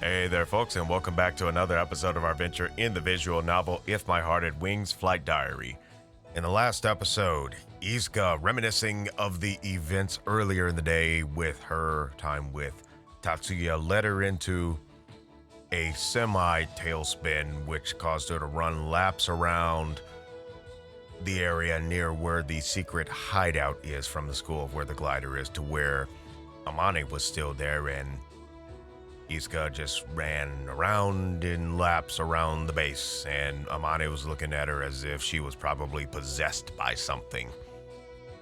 Hey there, folks, and welcome back to another episode of our venture in the visual novel If My Heart Had Wings Flight Diary. In the last episode, Isuka reminiscing of the events earlier in the day with her time with Tatsuya led her into a semi-tailspin which caused her to run laps around the area near where the secret hideout is from the school of where the glider is to where Amane was still there, and Isuka just ran around in laps around the base, and Amane was looking at her as if she was probably possessed by something.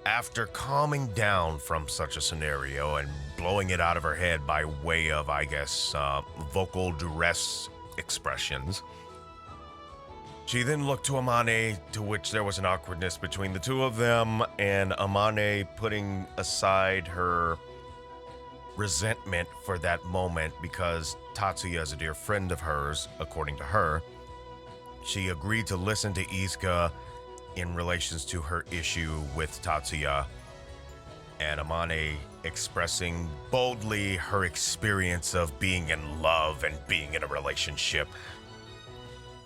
After calming down from such a scenario and blowing it out of her head by way of, vocal duress expressions, she then looked to Amane, to which there was an awkwardness between the two of them, and Amane putting aside her resentment for that moment because Tatsuya is a dear friend of hers, according to her. She agreed to listen to Isuka in relations to her issue with Tatsuya, and Amane expressing boldly her experience of being in love and being in a relationship,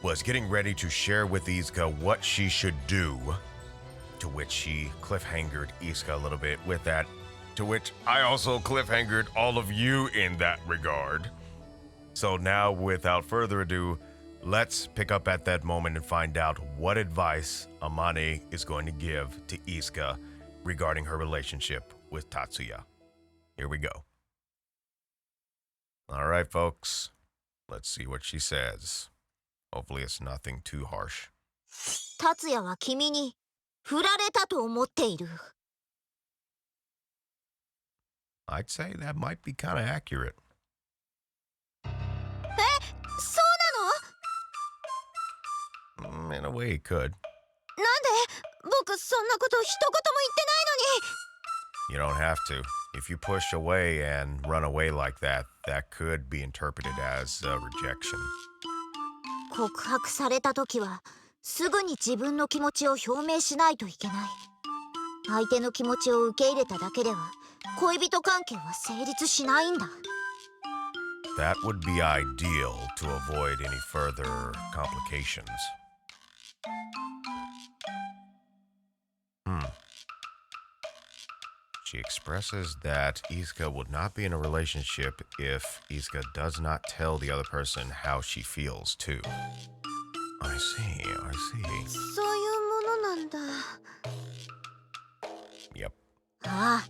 was getting ready to share with Isuka what she should do, to which she cliffhangered Isuka a little bit with that, to which I also cliffhangered all of you in that regard. So now, without further ado, let's pick up at that moment and find out what advice Amane is going to give to Isuka regarding her relationship with Tatsuya. Here we go. All right, folks. Let's see what she says. Hopefully it's nothing too harsh. 達也は君に振られたと思っている。 I'd say that might be kind of accurate. そうなの? In a way, it could. なんで僕そんなこと一言も言ってないのに。 You don't have to. If you push away and run away like that, that could be interpreted as a rejection. 告白された時はすぐに自分の気持ちを表明しないといけない。相手の気持ちを受け入れただけでは恋人関係は成立しないんだ。 That would be ideal to avoid any further complications. She expresses that Isuka would not be in a relationship if Isuka does not tell the other person how she feels too. I see. そういうものなんだ。 Yep. ああ、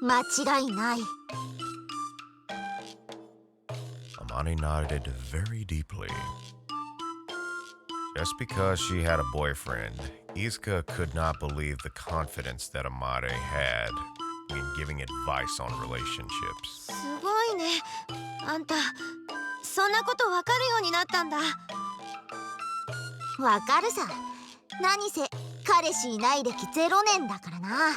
間違いない。 Amane nodded very deeply. Just because she had a boyfriend, Isuka could not believe the confidence that Amane had in giving advice on relationships. すごいね。あんた、そんなことわかるようになったんだ。わかるさ。何せ、彼氏いない歴0年だからな。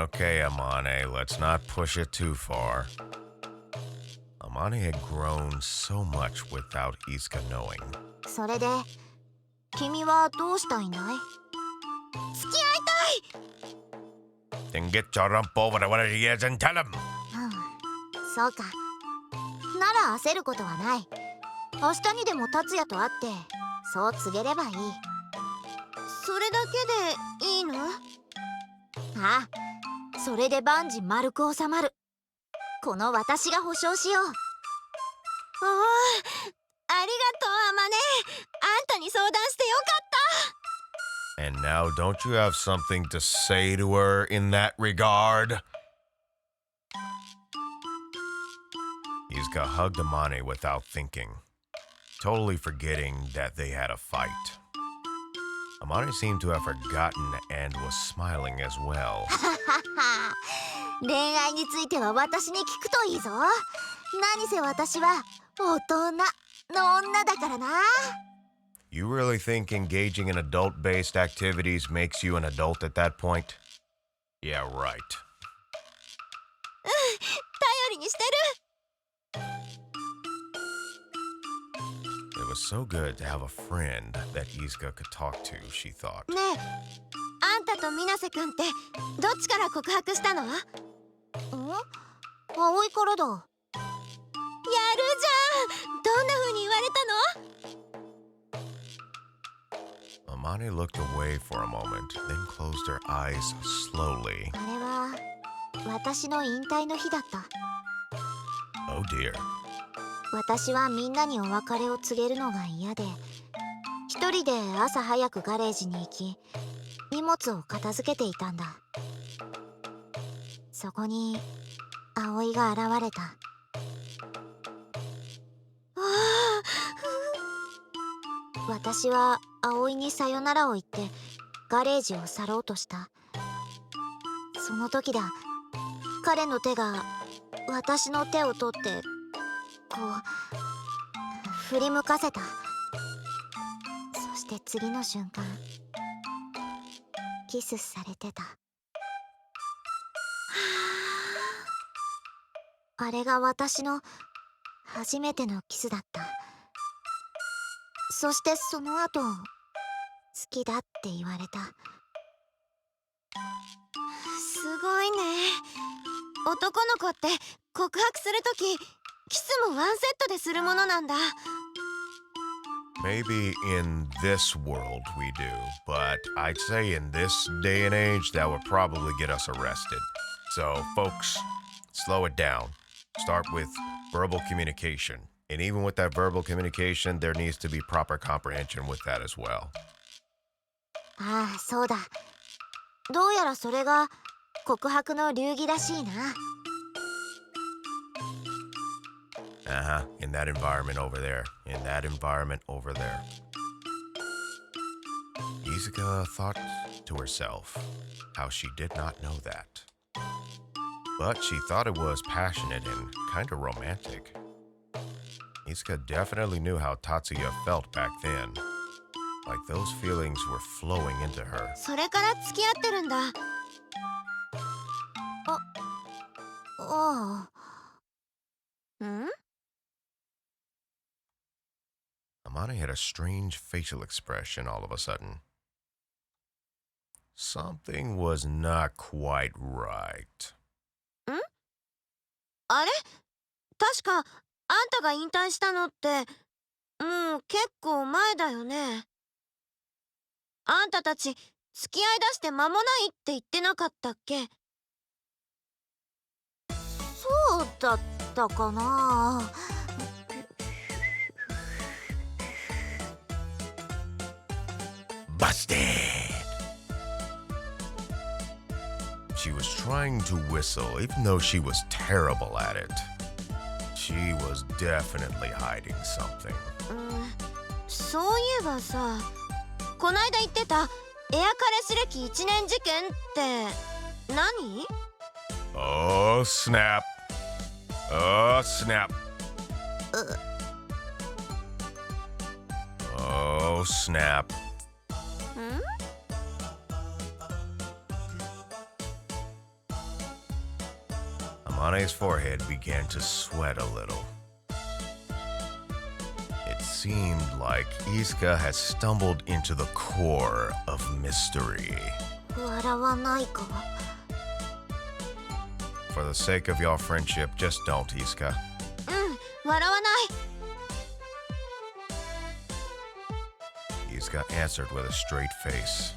Okay, Amane, let's not push it too far. Amane had grown so much without Isuka knowing. それで、君はどうしたいんだい？付き合いたい！ Then get your rump over to one of the ears and tell him! そうか。なら焦ることはない。明日にでも達也と会って、そう告げればいい。それだけでいいの？ああ、それで万事丸く収まる。この私が保証しよう。おお、ありがとう、アマネ。あんたに相談してよかった。 And now, don't you have something to say to her in that regard? Isuka hugged Amane without thinking, totally forgetting that they had a fight. Amane seemed to have forgotten and was smiling as well. 恋愛については私に聞くといいぞ。何せ私は大人の女だからな。 You really think engaging in adult-based activities makes you an adult at that point? Yeah, right. 頼りにしてる。 It was so good to have a friend that Isuka could talk to, she thought. ねえ、あんたと水瀬くんってどっちから告白したの？葵からだ。やるじゃん。どんな風に言われたの？ Amane looked away for a moment, then closed her eyes slowly. あれは私の引退の日だった。 Oh dear. 私はみんなにお別れを告げるのが嫌で、一人で朝早くガレージに行き、荷物を片付けていたんだ。そこに葵が現れた。私は葵にさよならを言ってガレージを去ろうとした。その時だ、彼の手が私の手を取ってこう振り向かせた。そして次の瞬間、キスされてた。あれが私の初めてのキスだった。そしてその後、好きだって言われた。すごいね。男の子って告白するとき、キスもワンセットでするものなんだ。Maybe in this world we do, but I'd say in this day and age that would probably get us arrested. So, folks, slow it down. Start with verbal communication. And even with that verbal communication, there needs to be proper comprehension with that as well. ああ、そうだ。どうやらそれが告白の流儀らしいな。Uh-huh, in that environment over there. In that environment over there. Isuka thought to herself how she did not know that. But she thought it was passionate and kind of romantic. Isuka definitely knew how Tatsuya felt back then. Like those feelings were flowing into her. それから付き合ってるんだ。ああ。ん？ Amane had a strange facial expression all of a sudden. Something was not quite right. ん？あれ？確か、あんたが引退したのって、もう結構前だよね。あんたたち、付き合いだして間もないって言ってなかったっけ？そうだったかな。Busted! She was trying to whistle, even though she was terrible at it. She was definitely hiding something. そういえばさ、こないだ言ってたエア彼氏歴1年事件って何？ Oh, snap. Oh, snap. Oh, snap. ん？ Amane's forehead began to sweat a little. It seemed like Isuka had stumbled into the core of mystery. 笑わないか？ For the sake of your friendship, just don't, Isuka. 笑わない。Isuka answered with a straight face.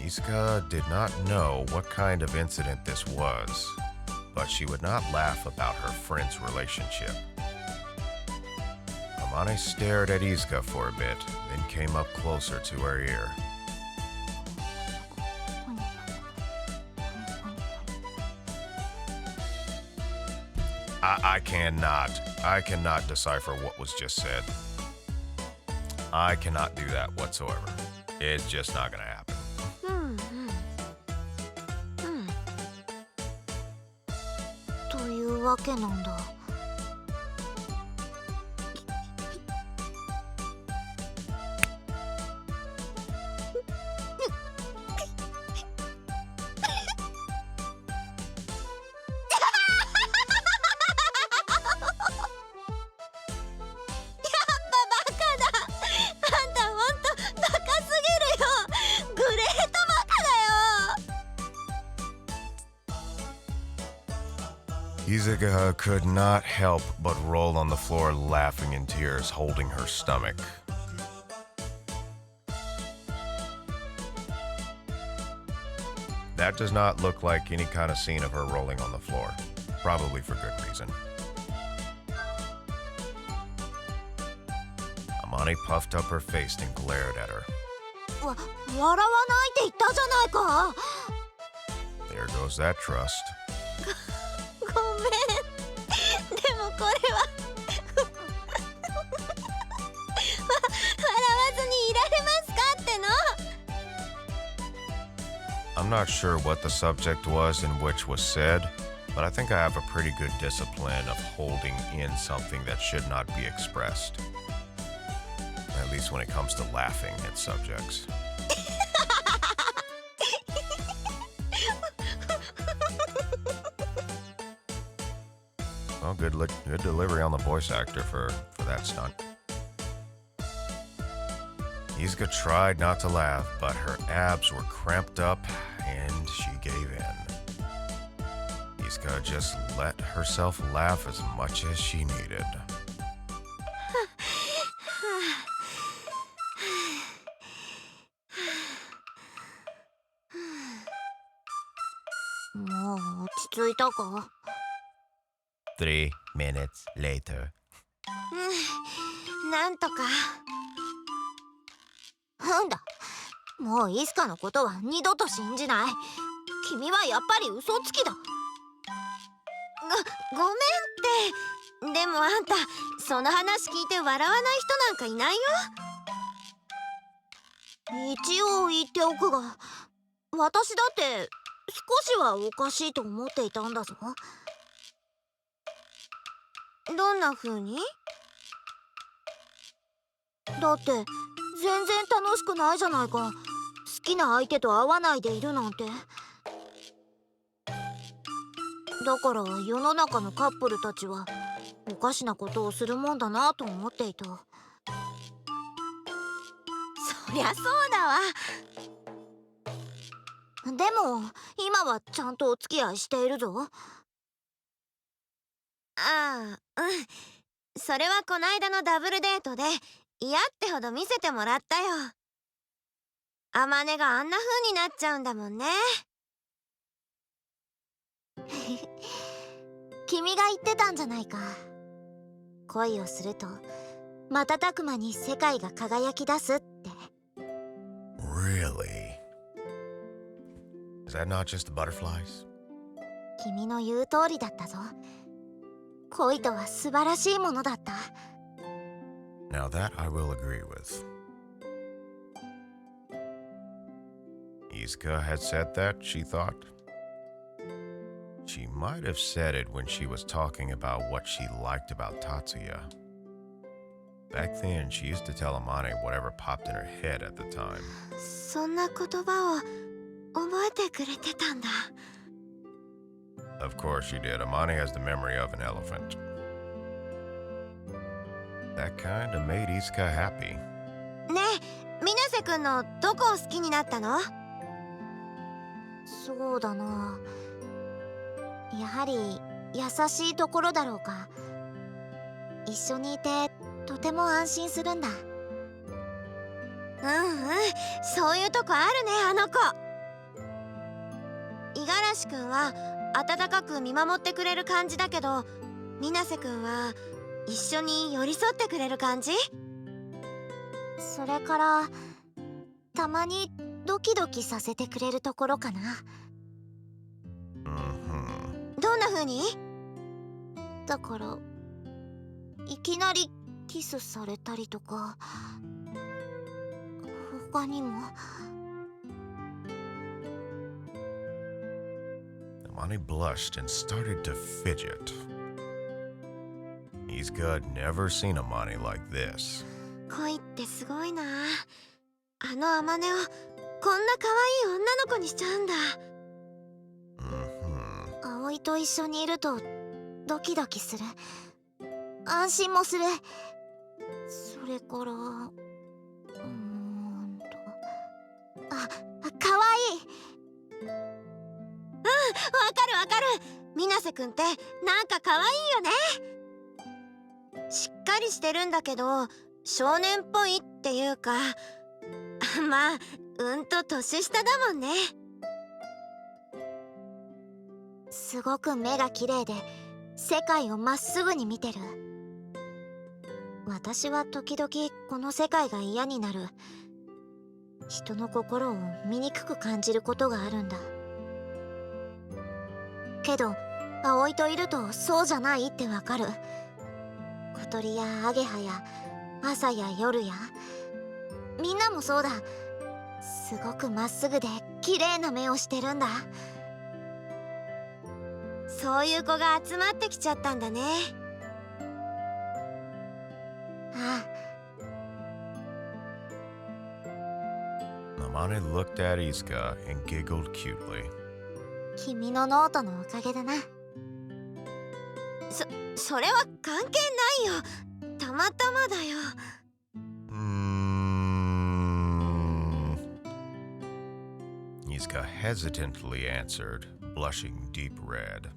Isuka did not know what kind of incident this was, but she would not laugh about her friend's relationship. Amane stared at Isuka for a bit, then came up closer to her ear. I cannot decipher what was just said. I cannot do that whatsoever. It's just not gonna happen. というわけなんだ。Isuka could not help but roll on the floor laughing in tears, holding her stomach. That does not look like any kind of scene of her rolling on the floor. Probably for good reason. Amane puffed up her face and glared at her. 笑わないって言ったじゃないか。 There goes that trust. ごめん。でもこれは笑わずにいられますかっての。 I'm not sure what the subject was in which was said, but I think I have a pretty good discipline of holding in something that should not be expressed. At least when it comes to laughing at subjects. Well, good delivery on the voice actor for that stunt. Isuka tried not to laugh, but her abs were cramped up and she gave in. Isuka just let herself laugh as much as she needed. もう落ち着いたか。 3 minutes later. なんとか。なんだ、もうイスカのことは二度と信じない。君はやっぱり嘘つきだ。ごめんって。でもあんたその話聞いて笑わない人なんかいないよ。一応言っておくが、私だって少しはおかしいと思っていたんだぞ。どんな風に？だって全然楽しくないじゃないか。好きな相手と会わないでいるなんて。だから世の中のカップルたちはおかしなことをするもんだなと思っていた。そりゃそうだわ。でも今はちゃんとお付き合いしているぞ。ああ、うん。それはこないだのダブルデートで嫌ってほど見せてもらったよ。あまねがあんな風になっちゃうんだもんね。君が言ってたんじゃないか。恋をすると瞬く間に世界が輝き出すって。 Really? Is that not just the butterflies? 君の言う通りだったぞ。恋とは素晴らしいものだった。 Now that I will agree with. Isuka had said that, she thought. She might have said it when she was talking about what she liked about Tatsuya. Back then, she used to tell Amane whatever popped in her head at the time. そんな言葉を覚えてくれてたんだ。 Of course she did. Amane has the memory of an elephant. That kinda made Isuka happy. ねえ、水瀬くんのどこを好きになったの？そうだな。やはり優しいところだろうか。一緒にいてとても安心するんだ。そういうとこあるね、あの子。五十嵐くんは温かく見守ってくれる感じだけど、水瀬くんは一緒に寄り添ってくれる感じ？それからたまにドキドキさせてくれるところかな。どんな風に？だからいきなりキスされたりとか、他にも。 Amane blushed and started to fidget. Isuka had never seen Amane like this. 恋ってすごいな。あのアマネをこんな可愛い女の子にしちゃうんだ。葵と一緒にいるとドキドキする。安心もする。それから可愛い。わかるわかる。水瀬くんってなんか可愛いよね。しっかりしてるんだけど少年っぽいっていうか、まあ年下だもんね。すごく目が綺麗で世界をまっすぐに見てる。私は時々この世界が嫌になる。人の心を醜く感じることがあるんだ。けど葵といるとそうじゃないってわかる。小鳥やアゲハや朝や夜やみんなもそうだ。すごくまっすぐで綺麗な目をしてるんだ。そういう子が集まってきちゃったんだね。ああ。Amane looked at Isuka and giggled cutely. 君のノートのおかげだな。それは関係ないよ。たまたまだよ。Isuka hesitantly answered, blushing deep red.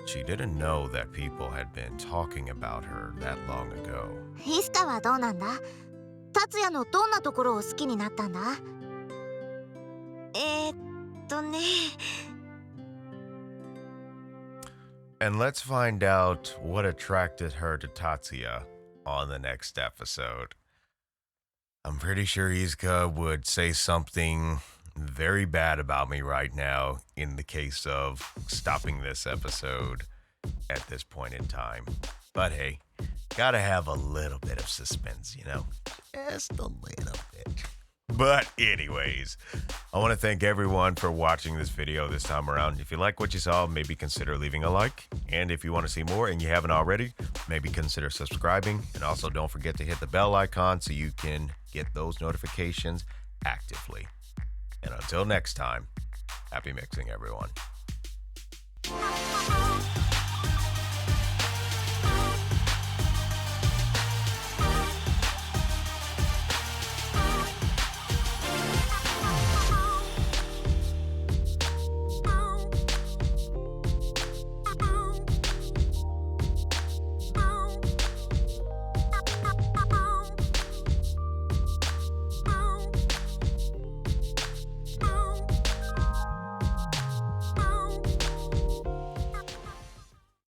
She didn't know that people had been talking about her that long ago. イスカはどうなんだ？達也のどんなところを好きになったんだ？ね。And let's find out what attracted her to Tatsuya on the next episode. I'm pretty sure Isuka would say something very bad about me right now in the case of stopping this episode at this point in time. But hey, gotta have a little bit of suspense, you know? Just a little bit. But anyways, I want to thank everyone for watching this video this time around. If you like what you saw, maybe consider leaving a like. And if you want to see more and you haven't already, maybe consider subscribing. And also don't forget to hit the bell icon so you can get those notifications actively. And until next time, happy mixing, everyone.